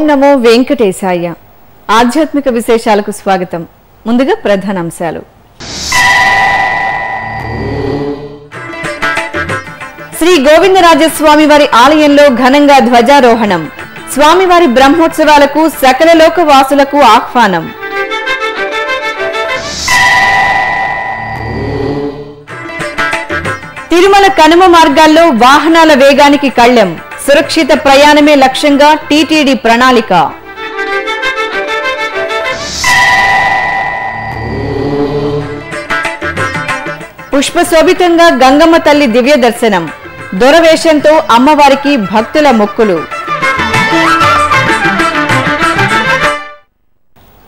నమో వెంకటేశాయ. ఆధ్యాత్మిక విశేషాలకు స్వాగతం. ముందుగా ప్రధానాంశాలు. శ్రీ గోవిందరాజస్వామి వారి ఆలయంలో ఘనంగా ధ్వజారోహణం. స్వామివారి బ్రహ్మోత్సవాలకు సకల లోక వాసులకు ఆహ్వానం. తిరుమల కనుమ మార్గాల్లో వాహనాల వేగానికి కళ్లెం. సురక్షిత ప్రయాణమే లక్ష్యంగా టీటీడీ ప్రణాళిక. పుష్పశోభితంగా గంగమ్మ తల్లి దివ్య దర్శనం. దొరవేషంతో అమ్మవారికి భక్తుల మొక్కులు.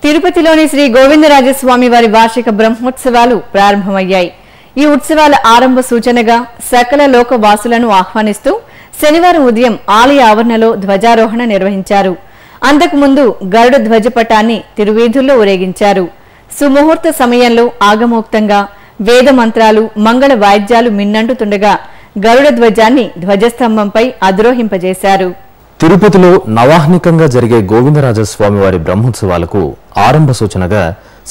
తిరుపతిలోని శ్రీ గోవిందరాజస్వామి వారి వార్షిక బ్రహ్మోత్సవాలు ప్రారంభమయ్యాయి. ఈ ఉత్సవాల ఆరంభ సూచనగా సకల లోక వాసులను ఆహ్వానిస్తూ శనివారం ఉదయం ఆలయ ఆవరణలో ధ్వజారోహణ నిర్వహించారు. అంతకుముందు గరుడ ధ్వజపటాన్ని తిరువీధుల్లో ఊరేగించారు. సుముహూర్త సమయంలో ఆగమోక్తంగా వేద మంత్రాలు, మంగళ వాయిద్యాలు మిన్నంటుతుండగా గరుడ ధ్వజాన్ని ధ్వజస్తంభంపై అధిరోహింపజేశారు. తిరుపతిలో నవాహ్నికంగా జరిగే గోవిందరాజస్వామి వారి బ్రహ్మోత్సవాలకు ఆరంభ సూచనగా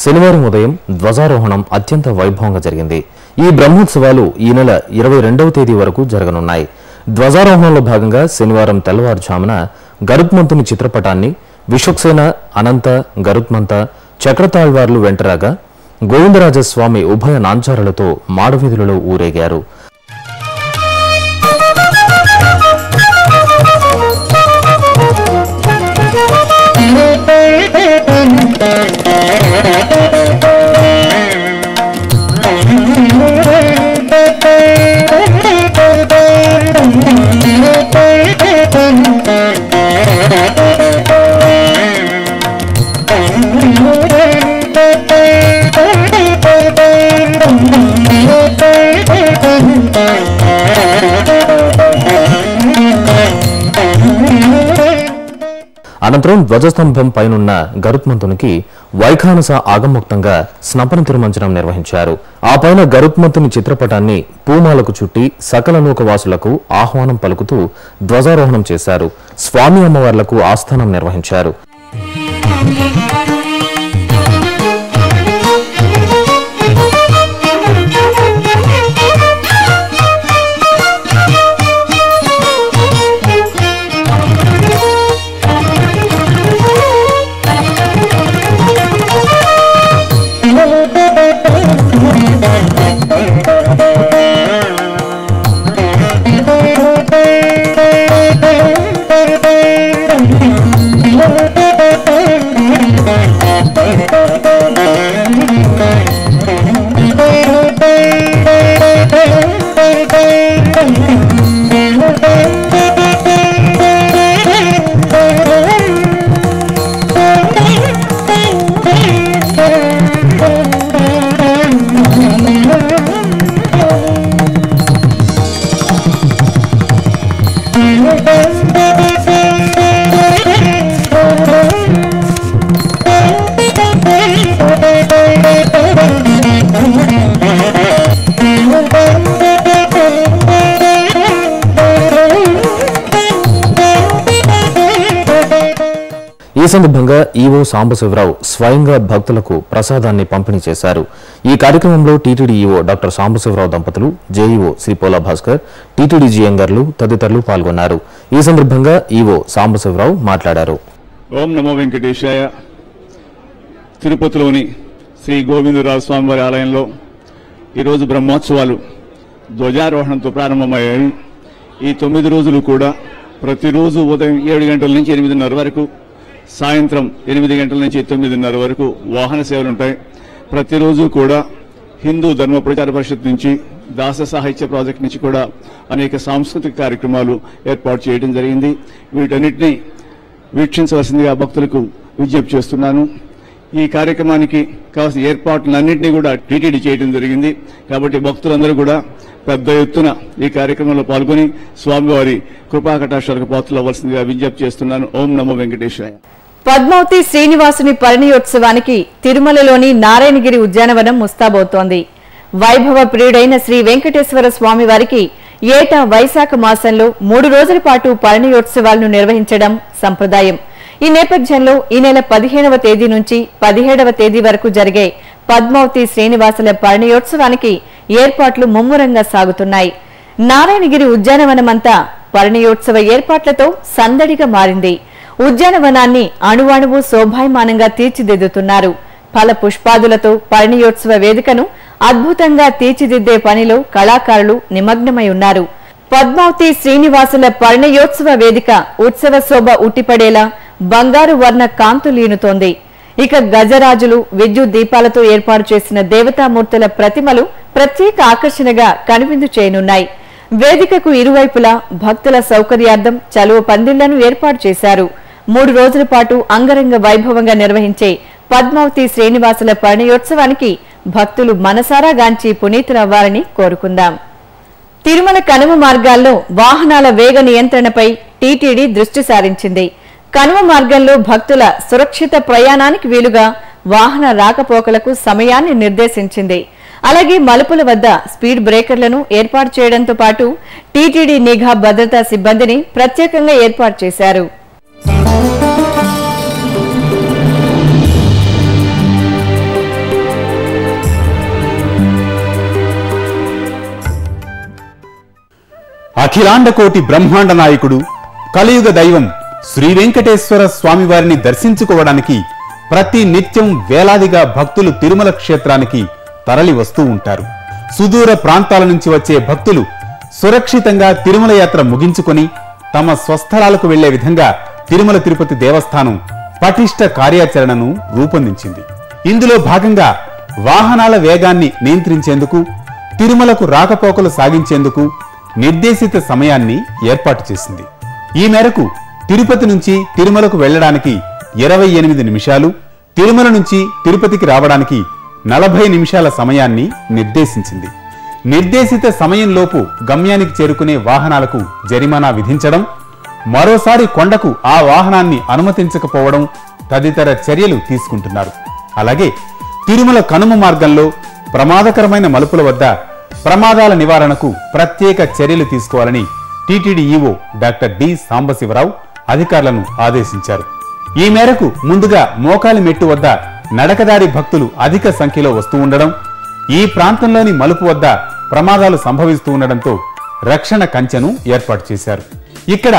శనివారం ఉదయం ధ్వజారోహణం అత్యంత వైభవంగా జరిగింది. ఈ బ్రహ్మోత్సవాలు ఈ నెల 22వ తేదీ వరకు జరగనున్నాయి. ధ్వజారోహణంలో భాగంగా శనివారం తెల్లవారుజామున గరుత్మంతుని చిత్రపటాన్ని విశ్వక్సేన, అనంత, గరుత్మంత, చక్రతాళ్వార్లు వెంటరాగా గోవిందరాజస్వామి ఉభయ నాంచారులతో మాడవీధులలో ఊరేగారు. అనంతరం ధ్వజస్తంభం పైనున్న గరుత్మంతునికి వైఖానస ఆగమోక్తంగా స్నపన తిరుమంచనం నిర్వహించారు. ఆ పైన గరుత్మంతుని చిత్రపటాన్ని పూమాలకు చుట్టి సకల లోకవాసులకు ఆహ్వానం పలుకుతూ ధ్వజారోహణం చేశారు. స్వామి అమ్మవార్లకు ఆస్థానం నిర్వహించారు. ఈ సందర్భంగా ఈవో సాంబశివరావు స్వయంగా భక్తులకు ప్రసాదాన్ని పంపిణీ చేశారు. ఈ కార్యక్రమంలో టీటీడీ ఈవో డాక్టర్ సాంబశివరావు దంపతులు, జేఈఓ శ్రీ పోలా భాస్కర్, టీటీడీ జీఎంగార్లు తదితరులు పాల్గొన్నారు. ఈ సందర్భంగా ఈవో సాంబశివరావు మాట్లాడారు. ఓం నమో వెంకటేశాయ. తిరుపతిలోని శ్రీ గోవిందరాజస్వామి వారి ఆలయంలో ఈరోజు బ్రహ్మోత్సవాలు ధ్వజారోహణంతో ప్రారంభమయ్యాయి. ఈ 9 రోజులు కూడా ప్రతిరోజు ఉదయం 7 గంటల నుంచి 8:30 వరకు, సాయంత్రం 8 గంటల నుంచి 9:30 వరకు వాహన సేవలు ఉంటాయి. ప్రతిరోజు కూడా హిందూ ధర్మ ప్రచార పరిషత్ నుంచి, దాస సాహిత్య ప్రాజెక్ట్ నుంచి కూడా అనేక సాంస్కృతిక కార్యక్రమాలు ఏర్పాటు చేయడం జరిగింది. వీటన్నిటినీ వీక్షించవలసిందిగా భక్తులకు విజ్ఞప్తి చేస్తున్నాను. ఈ కార్యక్రమానికి కావాల్సిన ఏర్పాట్లన్నింటినీ కూడా టీటీడీ చేయడం జరిగింది. కాబట్టి భక్తులందరూ కూడా పెద్ద ఎత్తున ఈ కార్యక్రమంలో పాల్గొని స్వామివారి కృపాకటాక్షాలకు పాత్రలు అవ్వాల్సిందిగా విజ్ఞప్తి చేస్తున్నాను. ఓం నమో వెంకటేశాయ. పద్మావతి శ్రీనివాసుని పరిణయోత్సవానికి తిరుమలలోని నారాయణగిరి ఉద్యానవనం ముస్తాబవుతోంది. వైభవ ప్రియుడైన శ్రీ వెంకటేశ్వర స్వామి వారికి ఏటా వైశాఖ మాసంలో 3 రోజుల పాటు పరిణయోత్సవాలను నిర్వహించడం సంప్రదాయం. ఈ నేపథ్యంలో ఈ నెల 15వ తేదీ నుంచి 17వ తేదీ వరకు జరిగే పద్మావతి శ్రీనివాసుల పరిణయోత్సవానికి ఏర్పాట్లు ముమ్మరంగా సాగుతున్నాయి. నారాయణగిరి ఉద్యానవనమంతా పరిణయోత్సవ ఏర్పాట్లతో సందడిగా మారింది. ఉద్యానవనాన్ని అణువణువు శోభాయమానంగా తీర్చిదిద్దుతున్నారు. ఫల పుష్పాదులతో పరిణయోత్సవ వేదికను అద్భుతంగా తీర్చిదిద్దే పనిలో కళాకారులు నిమగ్నమై ఉన్నారు. పద్మావతి శ్రీనివాసుల పరిణయోత్సవ వేదిక ఉత్సవ శోభ ఉట్టిపడేలా బంగారు వర్ణ కాంతులీనుతోంది. ఇక గజరాజులు, విద్యుత్ దీపాలతో ఏర్పాటు చేసిన దేవతామూర్తుల ప్రతిమలు ప్రత్యేక ఆకర్షణగా కనువిందు చేయనున్నాయి. వేదికకు ఇరువైపులా భక్తుల సౌకర్యార్థం చలువ పందిళ్లను ఏర్పాటు చేశారు. 3 రోజుల పాటు అంగరంగ వైభవంగా నిర్వహించే పద్మావతి శ్రీనివాసుల పరిణయోత్సవానికి భక్తులు మనసారా గాంచి పునీతులవ్వాలని కోరుకుందాం. తిరుమల కనుమ మార్గాల్లో వాహనాల వేగ నియంత్రణపై టీటీడీ దృష్టి సారించింది. కనుమ మార్గంలో భక్తుల సురక్షిత ప్రయాణానికి వీలుగా వాహన రాకపోకలకు సమయాన్ని నిర్దేశించింది. అలాగే మలుపుల వద్ద స్పీడ్ బ్రేకర్లను ఏర్పాటు చేయడంతో పాటు టీటీడీ నిఘా భద్రతా సిబ్బందిని ప్రత్యేకంగా ఏర్పాటు చేశారు. అఖిలాండకోటి బ్రహ్మాండ నాయకుడు, కలియుగ దైవం శ్రీ వెంకటేశ్వర స్వామివారిని దర్శించుకోవడానికి ప్రతి నిత్యం వేలాదిగా భక్తులు తిరుమల క్షేత్రానికి తరలి వస్తూ ఉంటారు. సుదూర ప్రాంతాల నుంచి వచ్చే భక్తులు సురక్షితంగా తిరుమల యాత్ర ముగించుకొని తమ స్వస్థలాలకు వెళ్లే విధంగా తిరుమల తిరుపతి దేవస్థానం పటిష్ట కార్యాచరణను రూపొందించింది. ఇందులో భాగంగా వాహనాల వేగాన్ని నియంత్రించేందుకు, తిరుమలకు రాకపోకలు సాగించేందుకు నిర్దేశిత సమయాన్ని ఏర్పాటు చేసింది. ఈ మేరకు తిరుపతి నుంచి తిరుమలకు వెళ్లడానికి 28 నిమిషాలు, తిరుమల నుంచి తిరుపతికి రావడానికి 40 నిమిషాల సమయాన్ని నిర్దేశించింది. నిర్దేశిత సమయంలోపు గమ్యానికి చేరుకునే వాహనాలకు జరిమానా విధించడం, మరోసారి కొండకు ఆ వాహనాన్ని అనుమతించకపోవడం తదితర చర్యలు తీసుకుంటున్నారు. అలాగే తిరుమల కనుమ మార్గంలో ప్రమాదకరమైన మలుపుల వద్ద ప్రమాదాల నివారణకు ప్రత్యేక చర్యలు తీసుకోవాలని TTD EO doctor D Sambasivarao అధికారులను ఆదేశించారు. ఈ మేరకు ముందుగా మోకాలి మెట్టు వద్ద నడకదారి భక్తులు అధిక సంఖ్యలో వస్తూ ఉండడం, ఈ ప్రాంతంలోని మలుపు వద్ద ప్రమాదాలు సంభవిస్తూ ఉండడంతో రక్షణ కంచెను ఏర్పాటు చేశారు. ఇక్కడ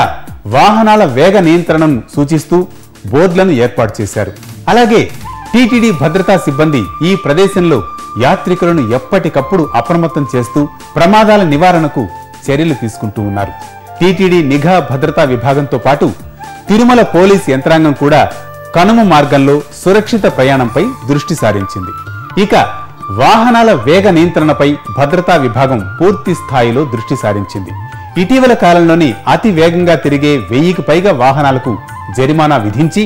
వాహనాల వేగ నియంత్రణను సూచిస్తూ బోర్డులను ఏర్పాటు చేశారు. అలాగే టీటీడీ భద్రతా సిబ్బంది ఈ ప్రదేశంలో యాత్రికులను ఎప్పటికప్పుడు అప్రమత్తం చేస్తూ ప్రమాదాల నివారణకు చర్యలు తీసుకుంటూ ఉన్నారు. టీటీడీ నిఘా భద్రతా విభాగంతో పాటు తిరుమల పోలీస్ యంత్రాంగం కూడా కనుమ మార్గంలో సురక్షిత ప్రయాణంపై దృష్టి సారించింది. ఇక వాహనాల వేగ నియంత్రణపై భద్రతా విభాగం పూర్తి స్థాయిలో దృష్టి సారించింది. ఇటీవల కాలంలోని అతి వేగంగా తిరిగే 1000కి పైగా వాహనాలకు జరిమానా విధించి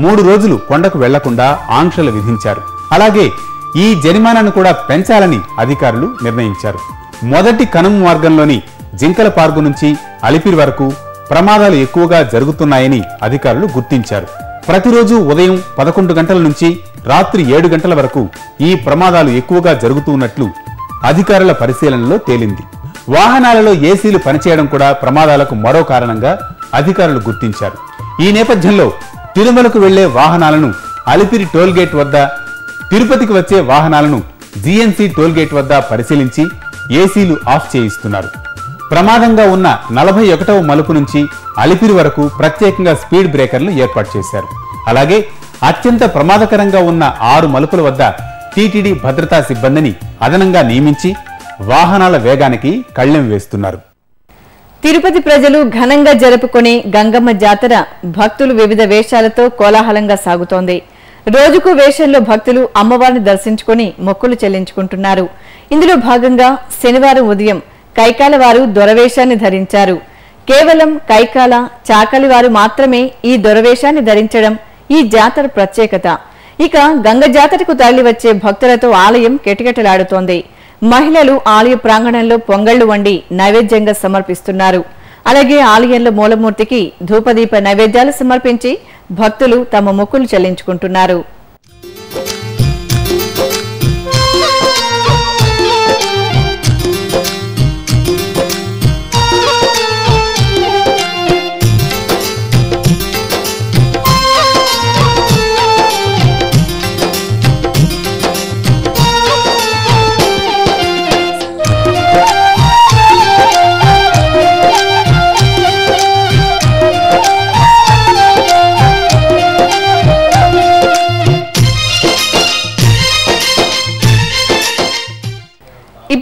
3 రోజులు కొండకు వెళ్లకుండా ఆంక్షలు విధించారు. అలాగే ఈ జరిమానాను కూడా పెంచాలని అధికారులు నిర్ణయించారు. మొదటి కనుమ మార్గంలోని జింకల పార్కు నుంచి అలిపిరి వరకు ప్రమాదాలు ఎక్కువగా జరుగుతున్నాయని అధికారులు గుర్తించారు. ప్రతిరోజు ఉదయం 11 గంటల నుంచి రాత్రి 7 గంటల వరకు ఈ ప్రమాదాలు ఎక్కువగా జరుగుతున్నట్లు అధికారుల పరిశీలనలో తేలింది. వాహనాలలో ఏసీలు పనిచేయడం కూడా ప్రమాదాలకు మరో కారణంగా అధికారులు గుర్తించారు. ఈ నేపథ్యంలో తిరుమలకు వెళ్లే వాహనాలను అలిపిరి టోల్గేట్ వద్ద, తిరుపతికి వచ్చే వాహనాలను జీఎన్సీ టోల్గేట్ వద్ద పరిశీలించి ఏసీలు ఆఫ్ చేయిస్తున్నారు. ప్రమాదంగా ఉన్న 41వ మలుపు నుంచి అలిపిరి వరకు ప్రత్యేకంగా స్పీడ్ బ్రేకర్లు ఏర్పాటు చేశారు. అలాగే అత్యంత ప్రమాదకరంగా ఉన్న 6 మలుపుల వద్ద టీటీడీ భద్రతా సిబ్బందిని అదనంగా నియమించి వాహనాల వేగానికి కళ్లెం వేస్తున్నారు. తిరుపతి ప్రజలు ఘనంగా జరుపుకునే గంగమ్మ జాతర భక్తులు వివిధ వేషాలతో కోలాహలంగా సాగుతోంది. రోజుకు వేషంలో భక్తులు అమ్మవారిని దర్శించుకుని మొక్కులు చెల్లించుకుంటున్నారు. ఇందులో భాగంగా శనివారం ఉదయం కైకాల వారు దొరవేషాన్ని ధరించారు. కేవలం కైకాల, చాకలి వారు మాత్రమే ఈ దొరవేషాన్ని ధరించడం ఈ జాతర ప్రత్యేకత. ఇక గంగ జాతరకు తరలివచ్చే భక్తులతో ఆలయం కిటకిటలాడుతోంది. మహిళలు ఆలయ ప్రాంగణంలో పొంగళ్లు వండి నైవేద్యంగా సమర్పిస్తున్నారు. అలాగే ఆలయంలో మూలమూర్తికి ధూపదీప నైవేద్యాలు సమర్పించి భక్తులు తమ మొక్కులు చెల్లించుకుంటున్నారు.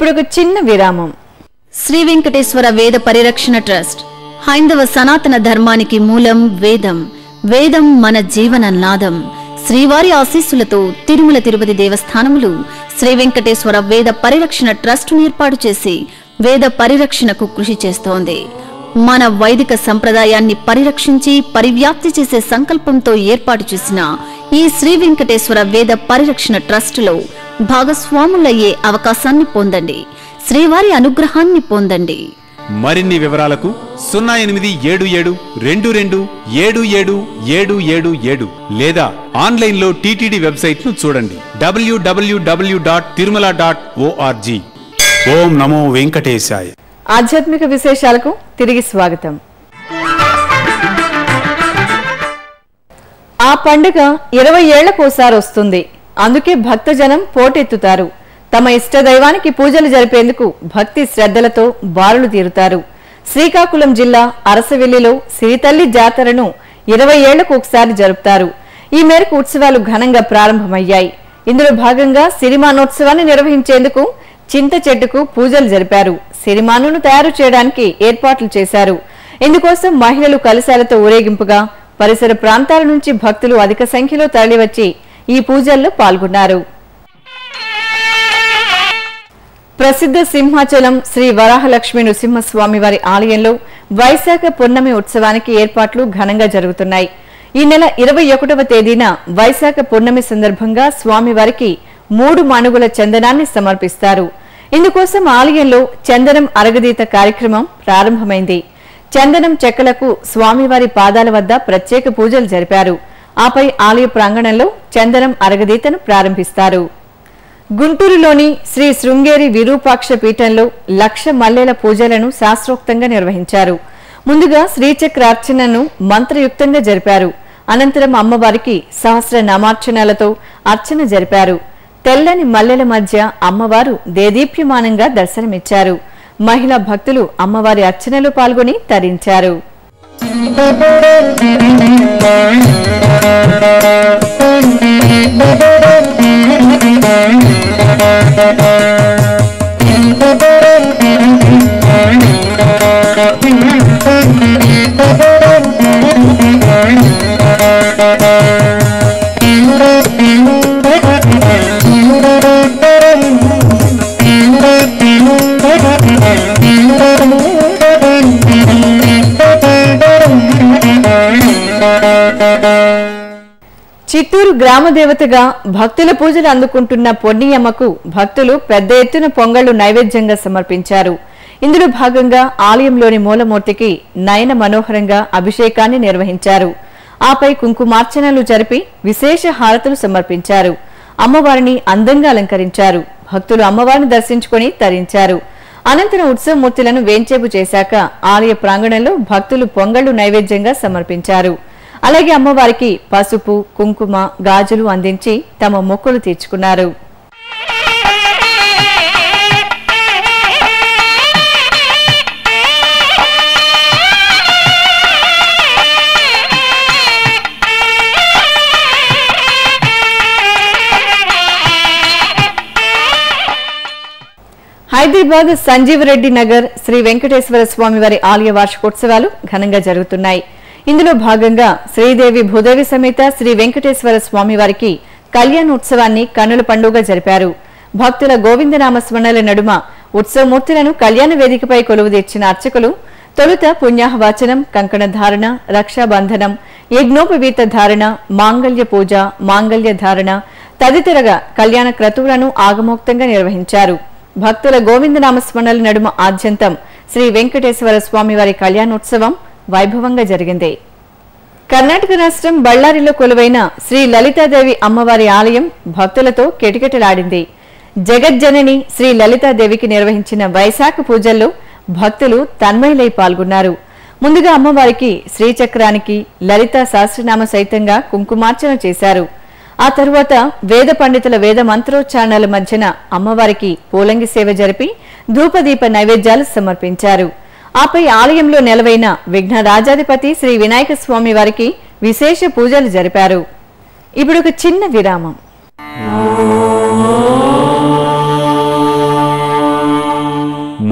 ఇప్పుడు ఒక చిన్న విరామం. శ్రీ వెంకటేశ్వర వేద పరిరక్షణ ట్రస్ట్ హైందవ సనాతన ధర్మానికి మూలం వేదం. వేదం మన జీవన నాదం. శ్రీవారి ఆశీస్సులతో తిరుమల తిరుపతి దేవస్థానములు శ్రీ వెంకటేశ్వర వేద పరిరక్షణ ట్రస్టును ఏర్పాటు చేసి వేద పరిరక్షణకు కృషి చేస్తోంది. మన వైదిక సంప్రదాయాన్ని పరిరక్షించి పరివ్యాప్తి చేసే సంకల్పంతో ఏర్పాటు చేసిన ఈ శ్రీ వెంకటేశ్వర వేద పరిరక్షణ ట్రస్టులో భాగస్వాములయ్యే అవకాశాన్ని పొందండి. శ్రీవారి అనుగ్రహాన్ని పొందండి. మరిన్ని వివరాలకు 0877227777 లేదా ఆన్లైన్లో టీటీడీ వెబ్సైట్ ను చూడండి www.tirumala.org. ఓం నమో వెంకటేశాయ. ఆధ్యాత్మిక విశేషాలకు తిరిగి స్వాగతం. ఆ పండుగ 20 ఏళ్లకోసారి వస్తుంది. అందుకే భక్తజనం పోటెత్తుతారు. తమ ఇష్ట దైవానికి పూజలు జరిపేందుకు భక్తి శ్రద్ధలతో బారులు తీరుతారు. శ్రీకాకుళం జిల్లా అరసవెల్లిలో సిరితల్లి జాతరను 20 ఏళ్లకు ఒకసారి జరుపుతారు. ఈ మేరకు ఉత్సవాలు ఘనంగా ప్రారంభమయ్యాయి. ఇందులో భాగంగా సిరిమానోత్సవాన్ని నిర్వహించేందుకు చింత చెట్టుకు పూజలు జరిపారు. సిరిమానును తయారు చేయడానికి ఏర్పాట్లు చేశారు. ఇందుకోసం మహిళలు కలశాలతో ఊరేగింపుగా పరిసర ప్రాంతాల నుంచి భక్తులు అధిక సంఖ్యలో తరలివచ్చి ఈ పూజల్లో పాల్గొన్నారు. ప్రసిద్ధ సింహాచలం శ్రీ వరాహలక్ష్మి నృసింహస్వామి వారి ఆలయంలో వైశాఖ పున్నమి ఉత్సవానికి ఏర్పాట్లు ఘనంగా జరుగుతున్నాయి. ఈ నెల 21వ తేదీన వైశాఖ పున్నమి సందర్భంగా స్వామివారికి 3 మణుగుల చందనాన్ని సమర్పిస్తారు. ఇందుకోసం ఆలయంలో చందనం అరగదీత కార్యక్రమం ప్రారంభమైంది. చందనం చెక్కలకు స్వామివారి పాదాల వద్ద ప్రత్యేక పూజలు జరిపారు. ఆపై ఆలయ ప్రాంగణంలో చందనం అరగదీతను ప్రారంభిస్తారు. గుంటూరులోని శ్రీ శృంగేరి విరూపాక్ష పీఠంలో 1,00,000 మల్లెల పూజలను శాస్త్రోక్తంగా నిర్వహించారు. ముందుగా శ్రీచక్రార్చనను మంత్రయుక్తంగా జరిపారు. అనంతరం అమ్మవారికి సహస్ర నామార్చనలతో అర్చన జరిపారు. తెల్లని మల్లెల మధ్య అమ్మవారు దేదీప్యమానంగా దర్శనమిచ్చారు. మహిళా భక్తులు అమ్మవారి అర్చనలో పాల్గొని తరించారు. చిత్తూరు గ్రామ దేవతగా భక్తుల పూజలు అందుకుంటున్న పొన్నియమ్మకు భక్తులు పెద్ద ఎత్తున పొంగళ్లు నైవేద్యంగా సమర్పించారు. ఇందులో భాగంగా ఆలయంలోని మూలమూర్తికి నయన మనోహరంగా అభిషేకాన్ని నిర్వహించారు. ఆపై కుంకుమార్చనలు జరిపి విశేష హారతులు సమర్పించారు. అమ్మవారిని అందంగా అలంకరించారు. భక్తులు అమ్మవారిని దర్శించుకుని తరించారు. అనంతరం ఉత్సవమూర్తులను వేంచేపు చేశాక ఆలయ ప్రాంగణంలో భక్తులు పొంగళ్లు నైవేద్యంగా సమర్పించారు. అలాగే అమ్మవారికి పసుపు, కుంకుమ, గాజులు అందించి తమ మొక్కులు తీర్చుకున్నారు. హైదరాబాద్ సంజీవరెడ్డి నగర్ శ్రీ వెంకటేశ్వర స్వామి వారి ఆలయ వార్షికోత్సవాలు ఘనంగా జరుగుతున్నాయి. ఇందులో భాగంగా శ్రీదేవి భూదేవి సమేత శ్రీ వెంకటేశ్వర స్వామి వారికి కళ్యాణోత్సవాన్ని కన్నుల పండుగ జరిపారు. భక్తుల గోవిందనామ స్మరణల నడుమ ఉత్సవమూర్తులను కళ్యాణ వేదికపై కొలువుదీర్చిన అర్చకులు తొలుత పుణ్యాహవాచనం, కంకణ ధారణ, రక్షాబంధనం, యజ్ఞోపవీత ధారణ, మాంగళ్య పూజ, మాంగళ్య ధారణ తదితరగా కళ్యాణ క్రతువులను ఆగమోక్తంగా నిర్వహించారు. భక్తుల గోవిందనామ స్మరణల నడుమ ఆద్యంతం శ్రీ వెంకటేశ్వర స్వామి వారి కళ్యాణోత్సవం వైభవంగా జరిగింది. కర్ణాటక రాష్ట్రం బళ్ళారిలో కొలువైన శ్రీ లలితాదేవి అమ్మవారి ఆలయం భక్తులతో కిటకిటలాడింది. జగజ్జనని శ్రీ లలితాదేవికి నిర్వహించిన వైశాఖ పూజల్లో భక్తులు తన్మయులై పాల్గొన్నారు. ముందుగా అమ్మవారికి శ్రీచక్రానికి లలితా సహస్రనామ సహితంగా కుంకుమార్చన చేశారు. ఆ తరువాత వేద పండితుల వేద మంత్రోచ్చారణల మధ్యన అమ్మవారికి పూలంగి సేవ జరిపి ధూపదీప నైవేద్యాలు సమర్పించారు. ఆపై ఆలయంలో నెలవైన విఘ్న రాజాధిపతి శ్రీ వినాయక స్వామి వారికి విశేష పూజలు జరిపారు. ఇప్పుడు ఒక చిన్న విరామం.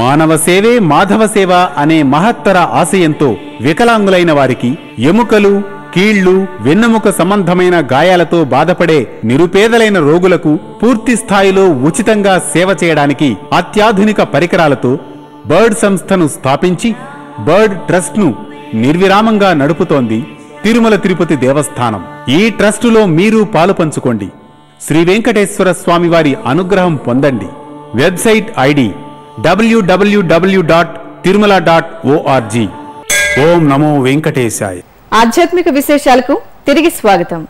మానవ సేవే మాధవ సేవ అనే మహత్తర ఆశయంతో వికలాంగులైన వారికి ఎముకలు, కీళ్లు, వెన్నెముక సంబంధమైన గాయాలతో బాధపడే నిరుపేదలైన రోగులకు పూర్తి స్థాయిలో ఉచితంగా సేవ చేయడానికి అత్యాధునిక పరికరాలతో బర్డ్ సంస్థను స్థాపించి బర్డ్ ట్రస్ట్ ను నిర్విరామంగా నడుపుతోంది తిరుమల తిరుపతి దేవస్థానం. ఈ ట్రస్టులో మీరు పాలు పంచుకోండి. శ్రీ వెంకటేశ్వర స్వామివారి అనుగ్రహం పొందండి. Website ID www.tirumala.org. ఓం నమో వెంకటేశాయ. ఆధ్యాత్మిక విశేషాలకు తిరిగి స్వాగతం.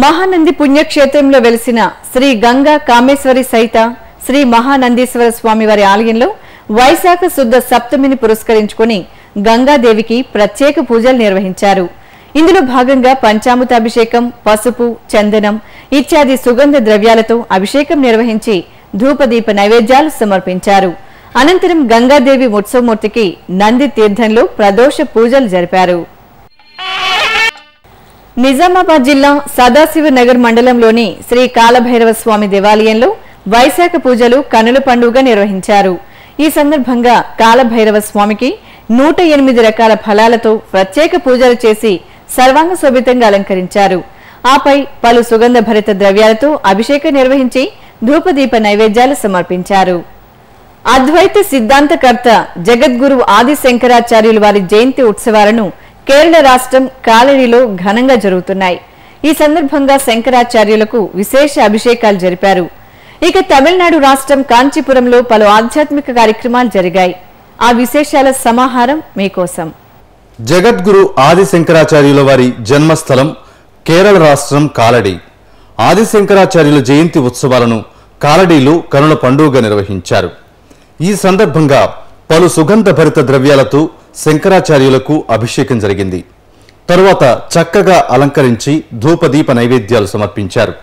మహానంది పుణ్యక్షేత్రంలో వెలిసిన శ్రీ గంగా కామేశ్వరి సహిత శ్రీ మహానందీశ్వర స్వామివారి ఆలయంలో వైశాఖ శుద్ధ సప్తమిని పురస్కరించుకుని గంగాదేవికి ప్రత్యేక పూజలు నిర్వహించారు. ఇందులో భాగంగా పంచామృతాభిషేకం, పసుపు, చందనం ఇత్యాది సుగంధ ద్రవ్యాలతో అభిషేకం నిర్వహించి ధూపదీప నైవేద్యాలు సమర్పించారు. అనంతరం గంగాదేవి ఉత్సవమూర్తికి నంది తీర్థంలో ప్రదోష పూజలు జరిపారు. నిజామాబాద్ జిల్లా సదాశివనగర్ మండలంలోని శ్రీ కాలభైరవ స్వామి దేవాలయంలో వైశాఖ పూజలు కనుల పండుగ నిర్వహించారు. ఈ సందర్భంగా కాలభైరవ స్వామికి 108 రకాల ఫలాలతో ప్రత్యేక పూజలు చేసి సర్వాంగ శోభితంగా అలంకరించారు. ఆపై పలు సుగంధ భరిత ద్రవ్యాలతో అభిషేకం నిర్వహించి ధూపదీప నైవేద్యాలు సమర్పించారు. అద్వైత సిద్ధాంతకర్త జగద్గురు ఆది శంకరాచార్యుల వారి జయంతి ఉత్సవాలను కేరళ రాష్ట్రం కాలడిలో ఘనంగా జరుగుతున్నాయి. ఈ సందర్భంగా శంకరాచార్యులకు విశేష అభిషేకాలు జరిపారు. ఇక తమిళనాడు రాష్ట్రం కాంచీపురంలో పలు ఆధ్యాత్మిక కార్యక్రమాలు జరిగాయి. ఆ విశేషాల సమాహారం మీకోసం. జగద్గురు ఆది శంకరాచార్యుల వారి జన్మస్థలం కేరళ రాష్ట్రం కాలడి. ఆది శంకరాచార్యుల జయంతి ఉత్సవాలను కాలడిలో కనుల పండుగ నిర్వహించారు. ఈ సందర్భంగా పలు సుగంధ భరిత ద్రవ్యాలతో శంకరాచార్యులకు అభిషేకం జరిగింది. తరువాత చక్కగా అలంకరించి ధూపదీప నైవేద్యాలు సమర్పించారు.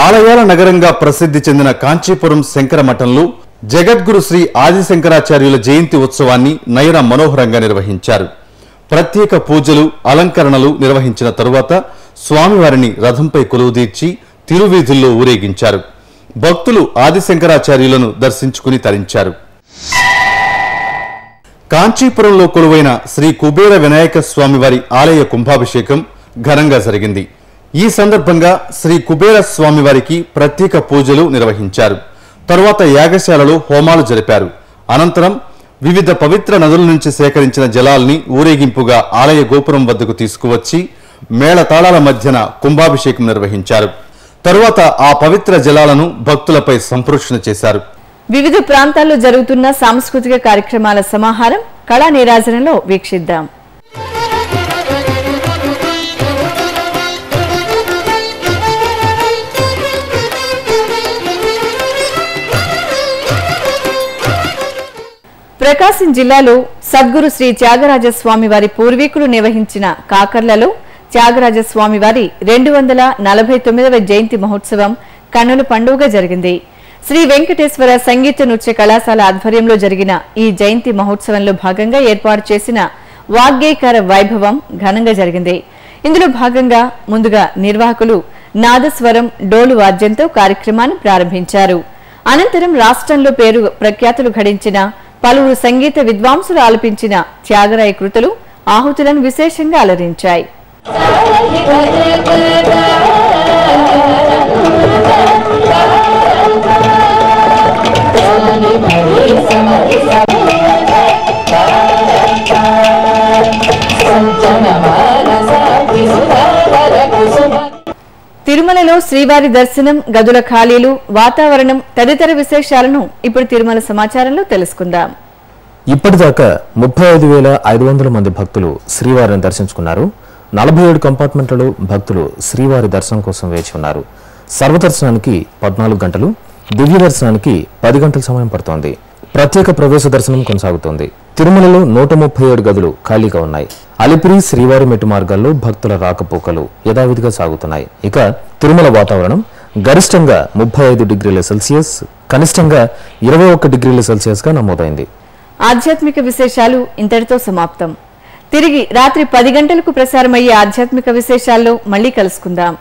ఆలయాల నగరంగా ప్రసిద్ధి చెందిన కాంచీపురం శంకర మఠంలో జగద్గురు శ్రీ ఆది శంకరాచార్యుల జయంతి ఉత్సవాన్ని నయన మనోహరంగా నిర్వహించారు. ప్రత్యేక పూజలు, అలంకరణలు నిర్వహించిన తరువాత స్వామివారిని రథంపై కొలువుదీర్చి తిరువీధుల్లో ఊరేగించారు. భక్తులు ఆది శంకరాచార్యులను దర్శించుకుని తరించారు. కాంచీపురంలో కొలువైన శ్రీ కుబేర వినాయక స్వామివారి ఆలయ కుంభాభిషేకం ఘనంగా జరిగింది. ఈ సందర్భంగా శ్రీ కుబేర స్వామివారికి ప్రత్యేక పూజలు నిర్వహించారు. తరువాత యాగశాలలో హోమాలు జరిపారు. అనంతరం వివిధ పవిత్ర నదుల నుంచి సేకరించిన జలాల్ని ఊరేగింపుగా ఆలయ గోపురం వద్దకు తీసుకువచ్చి మేళతాళాల మధ్యన కుంభాభిషేకం నిర్వహించారు. తరువాత ఆ పవిత్ర జలాలను భక్తులపై సంప్రోక్షణ చేశారు. వివిధ ప్రాంతాల్లో జరుగుతున్న సాంస్కృతిక కార్యక్రమాల సమాహారం కళా నీరాజనంలో వీక్షిద్దాం. ప్రకాశం జిల్లాలో సద్గురు శ్రీ త్యాగరాజస్వామి వారి పూర్వీకులు నిర్వహించిన కాకర్లలో త్యాగరాజస్వామి వారి 249వ జయంతి మహోత్సవం కన్నుల పండుగ జరిగింది. శ్రీ వెంకటేశ్వర సంగీత నృత్య కళాశాల ఆధ్వర్యంలో జరిగిన ఈ జయంతి మహోత్సవంలో భాగంగా ఏర్పాటు చేసిన వాగ్గేయకార వైభవం ఘనంగా జరిగింది. ఇందులో భాగంగా ముందుగా నిర్వాహకులు నాదస్వరం, డోలు వాద్యంతో కార్యక్రమాన్ని ప్రారంభించారు. అనంతరం రాష్ట్రంలో పేరు ప్రఖ్యాతులు గడించిన పలువురు సంగీత విద్వాంసులు ఆలపించిన త్యాగరాయ కృతులు ఆహుతులను విశేషంగా అలరించాయి. తిరుమలలో శ్రీవారి దర్శనం, గదుల ఖాళీలు, వాతావరణం తదితర విశేషాలను ఇప్పుడు తిరుమల సమాచారంలో తెలుసుకుందాం. ఇప్పటిదాకా 35,500 మంది భక్తులు శ్రీవారిని దర్శించుకున్నారు. 47 కంపార్ట్మెంట్లలో భక్తులు శ్రీవారి దర్శనం కోసం వేచి ఉన్నారు. సర్వదర్శనానికి 14 గంటలు, దివ్య దర్శనానికి 10 గంటల సమయం పడుతోంది. ప్రత్యేక ప్రవేశ దర్శనం కొనసాగుతోంది. తిరుమలలో 137 గదులు ఖాళీగా ఉన్నాయి. అలిపిరి, శ్రీవారి మెట్టు మార్గాల్లో భక్తుల రాకపోకలు యథావిధిగా సాగుతున్నాయి. ఇక తిరుమల వాతావరణం గరిష్టంగా 35 డిగ్రీల సెల్సియస్, కనిష్టంగా 21 డిగ్రీల సెల్సియస్ గా నమోదైంది. ఆధ్యాత్మిక విశేషాలు ఇంతటితో సమాప్తం. తిరిగి రాత్రి 10 గంటలకు ప్రసారమయ్యే ఆధ్యాత్మిక విశేషాల్లో మళ్ళీ కలుసుకుందాం.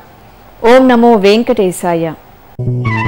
ఓం నమో వెంకటేశాయ. you.